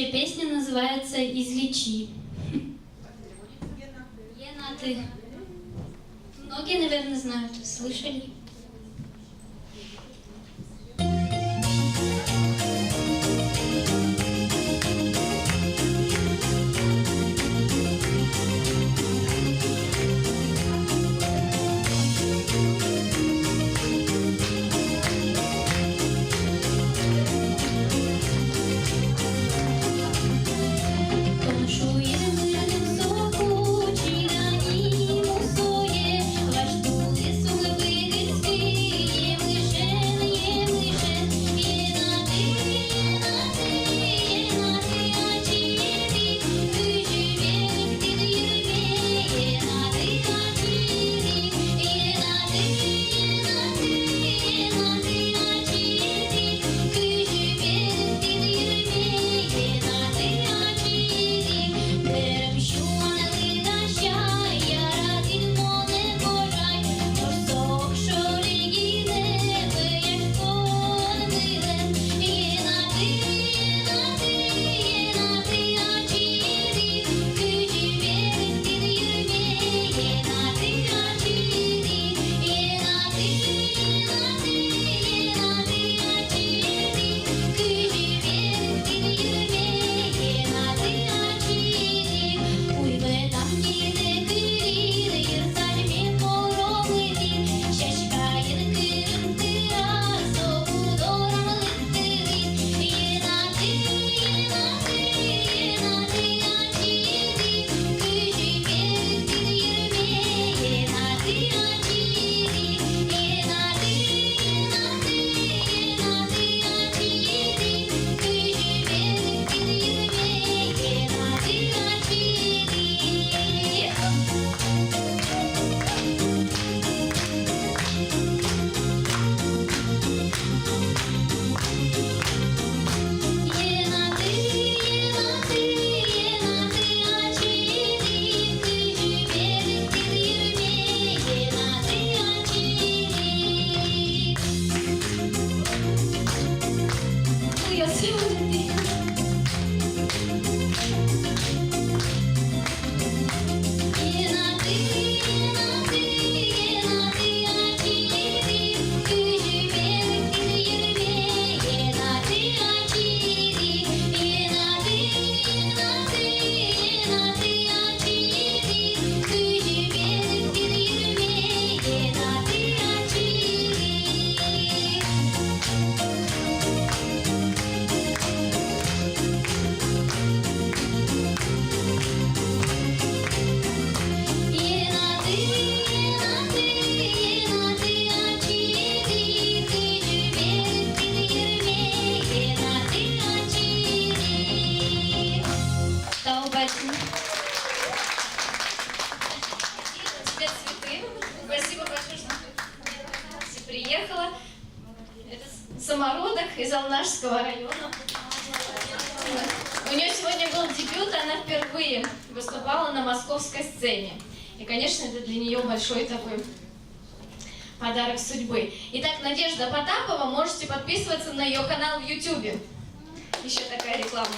Следующая песня называется «Излечи». Енаты. Многие, наверное, знают, слышали. Приехала. Это самородок из Алнашского района. У нее сегодня был дебют, она впервые выступала на московской сцене. И, конечно, это для нее большой такой подарок судьбы. Итак, Надежда Потапова, можете подписываться на ее канал в YouTube. Еще такая реклама.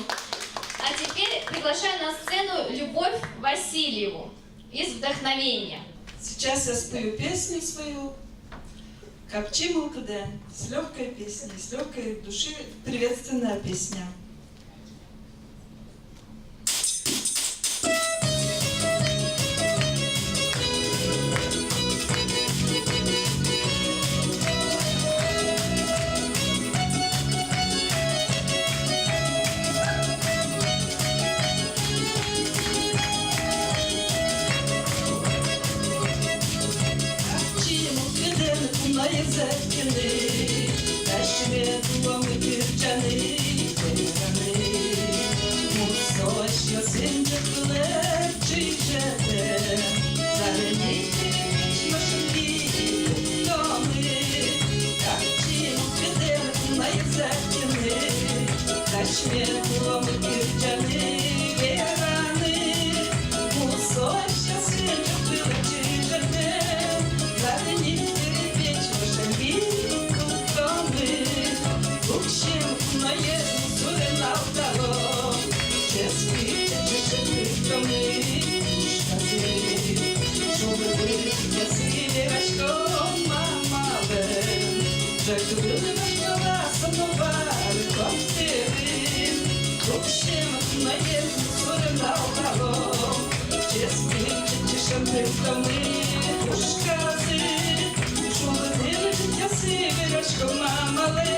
А теперь приглашаю на сцену Любовь Васильеву из «Вдохновения». Сейчас я спою песню свою «Капчи Мулкаде» с легкой песней, с легкой души, приветственная песня. вишкала самовари квартири, общем моє сурена удало, чесні чешем тами пушкази, чули дивить сивірочко мамале,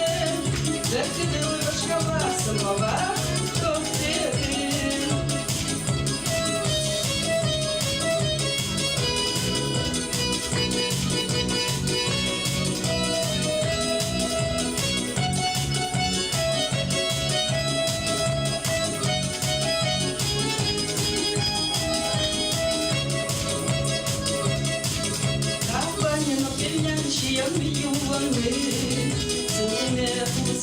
закидали вишкала самовари квартири.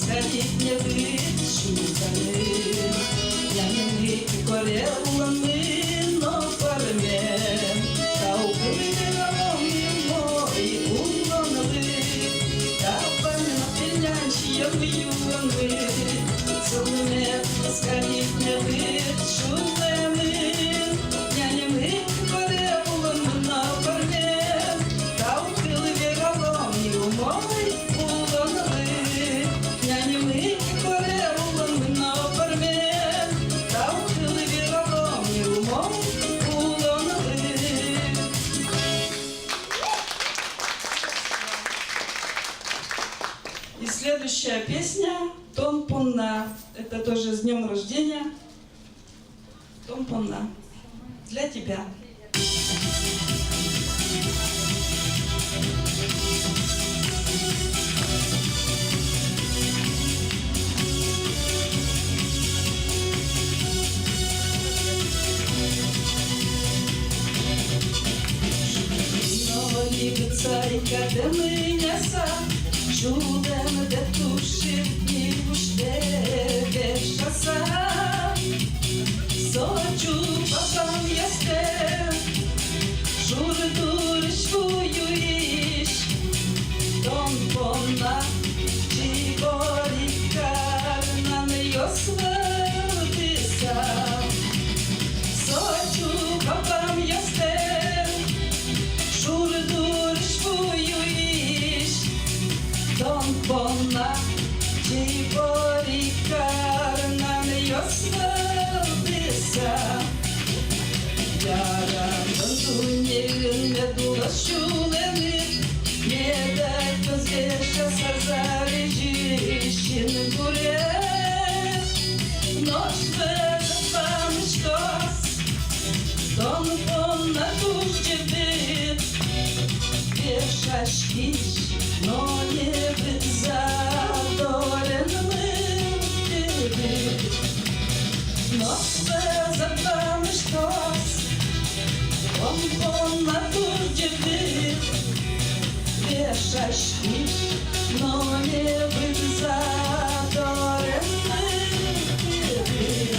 Сходить не вычуханы, я не корелланы, но парме, каупы мой улоны, капани на пенянчи юаны, целыми сходить не вычуханы, я не корелланы, но парме, каупы мой улоны. И следующая песня «Тон Понна». Это тоже с днем рождения. «Тон Понна». Для тебя. Царька, де миняса, чудем, де туши, і пуште, де шаса. Сочу папам ясте, жур дуришкую іш, Тон Понна, чи борікар, на неї свердися. Сочу папам ясте, жур Тон Понна, чи борікар, на неї свердися. Ярам донтунєрін не дула щулени, не дай позєша сазарежіщин буре. Нож везапамишкос, Тон Понна тужде бит, вешашкіш, но не быть задоренным тебе. Но запомни, что Тон Понна тужде бит, вешашки, но не быть задоренным тебе.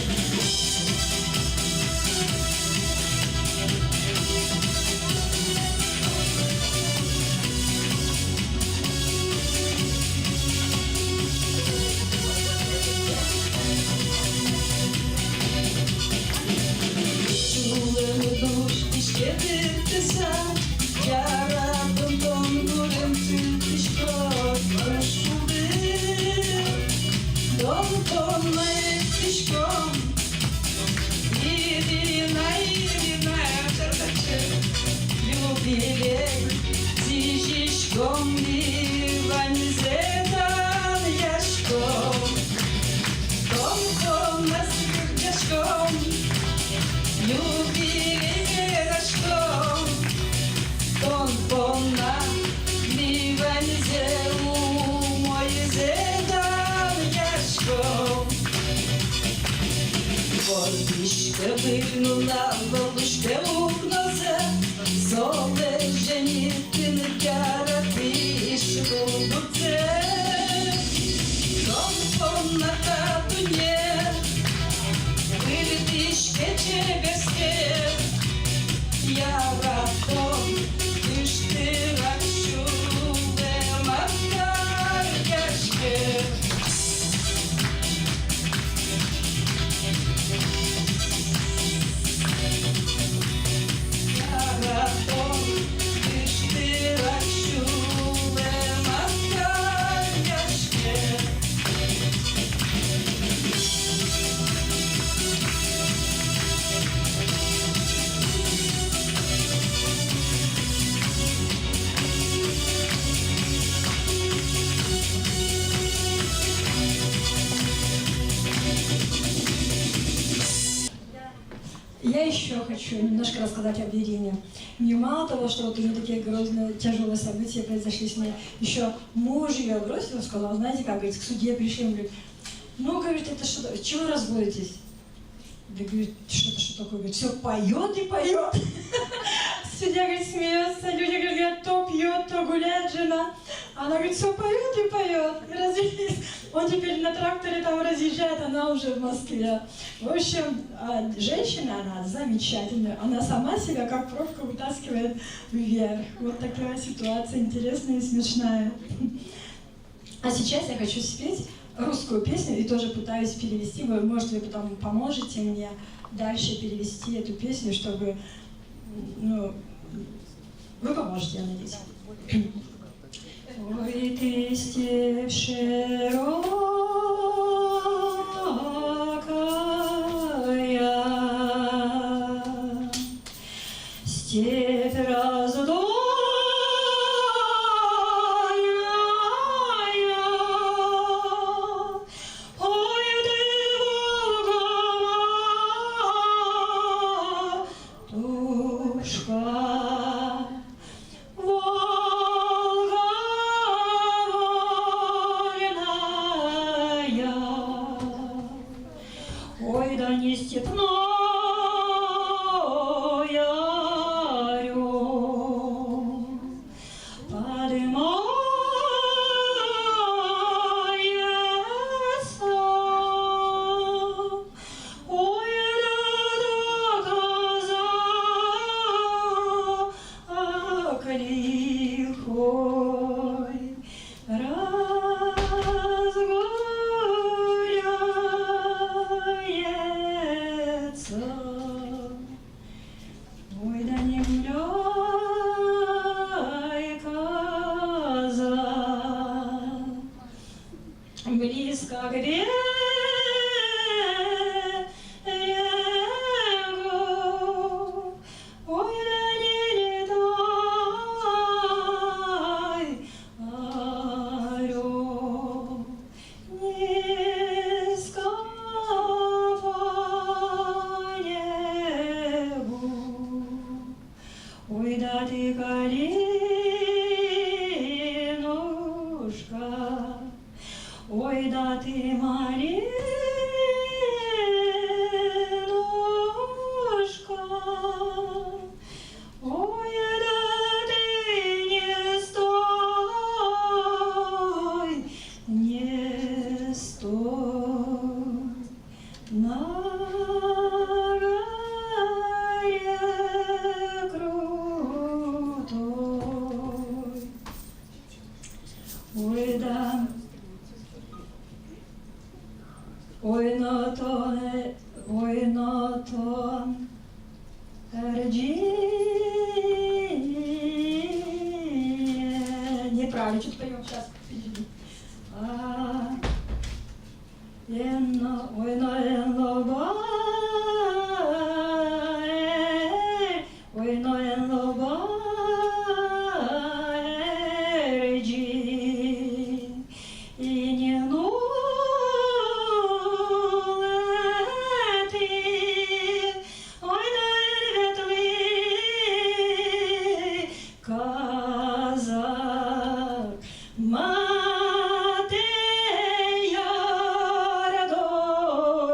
Тон Понна, мивань зелу, мой зедан яшком. Гордишка вигнула, волушка укнозе, соле женіти не тяра пішку буце. Тон Понна татуне, вилітишке чебеске, я ратом, ти ж ти рачу, де макаряшке. Я ратом, ти ж ти рачу, де макаряшке. Я еще хочу немножко рассказать об Ирине. Мне мало того, что вот у нее такие грозные, тяжелые события произошли с ней, еще муж ее бросил, сказал, знаете как, говорит, к судье пришли, он говорит, ну, говорит, это что, чего разводитесь? Да, говорит, что такое? Говорит, все поет и поет. Судья, говорит, смеется, люди говорят, то пьет, то гуляет жена. Она говорит, все поет и поет. И развелись. Он теперь на тракторе там разъезжает, она уже в Москве. В общем, женщина, она замечательная. Она сама себя как пробку вытаскивает вверх. Вот такая ситуация интересная и смешная. А сейчас я хочу спеть русскую песню и тоже пытаюсь перевести. Вы, может, вы потом поможете мне дальше перевести эту песню, чтобы... Ну, вы поможете, я надеюсь. Ой, ты степь широкая, степь раздольная, ой, ты Волга, душка. Ой, да не степная орел, подымается. Ой, да коза, к лихой разгуляется. Ой, да не гуляй, коза, близко к берегу. Ой, да не летай, орел, низко по небу. Ой, да ты, калинушка, ой, да ты, малинушка, ой, да ты не стой на горе крутой. Ой, да, ой, но то Virginia. Неправильно, что-то поем сейчас. Ой, но и не нулети, ой, да ветли, казак, Матея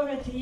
радорти.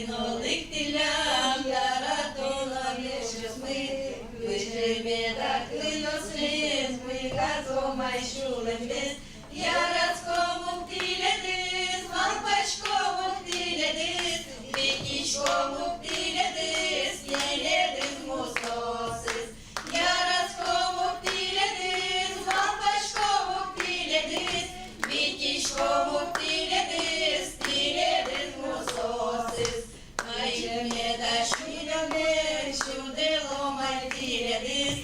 Синоlik dilam yaratona geçmez Вышибе так выносит, мы газомай шулембез Яратскому птиледыз, малпачкому птиледыз Бетишкому птиледыз, еледыз мусосыз Яратскому птиледыз, малпачкому птиледыз Бетишкому птиледыз, птиледыз мусосыз Ayımye da şuyoner, şudelo martiredis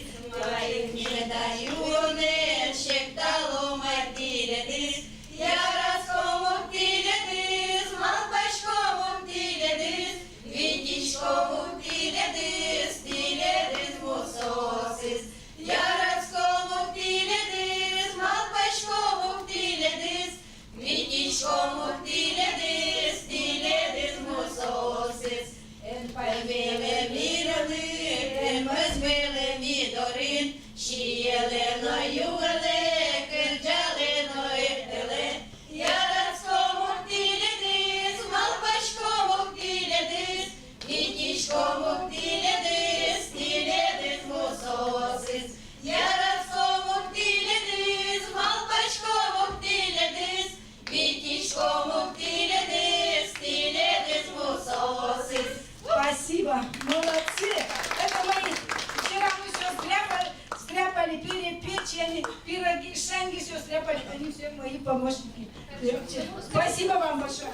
Ayımye da yuyoner, şektalo martiredis Yaraskomu tiredis, malpaşkomu tiredis Vitişkomu tiredis, tiredis musosis Yaraskomu tiredis, malpaşkomu tiredis Vitişkomu tiredis, tiredis musosis Поймели мірони, ми мідорин, щієлено ювеле, кирджалено іртеле. Ярадському птілядис, малпачкому птілядис, вітічкому птілядис, птілядис мусосис. Ярадському птілядис, малпачкому птілядис, вітічкому птілядис, птілядис мусосис. Спасибо, молодцы. Это мои. Вчера мы все стряпали, печенье, пироги, шанги, все стряпали. Они все мои помощники. Спасибо вам большое.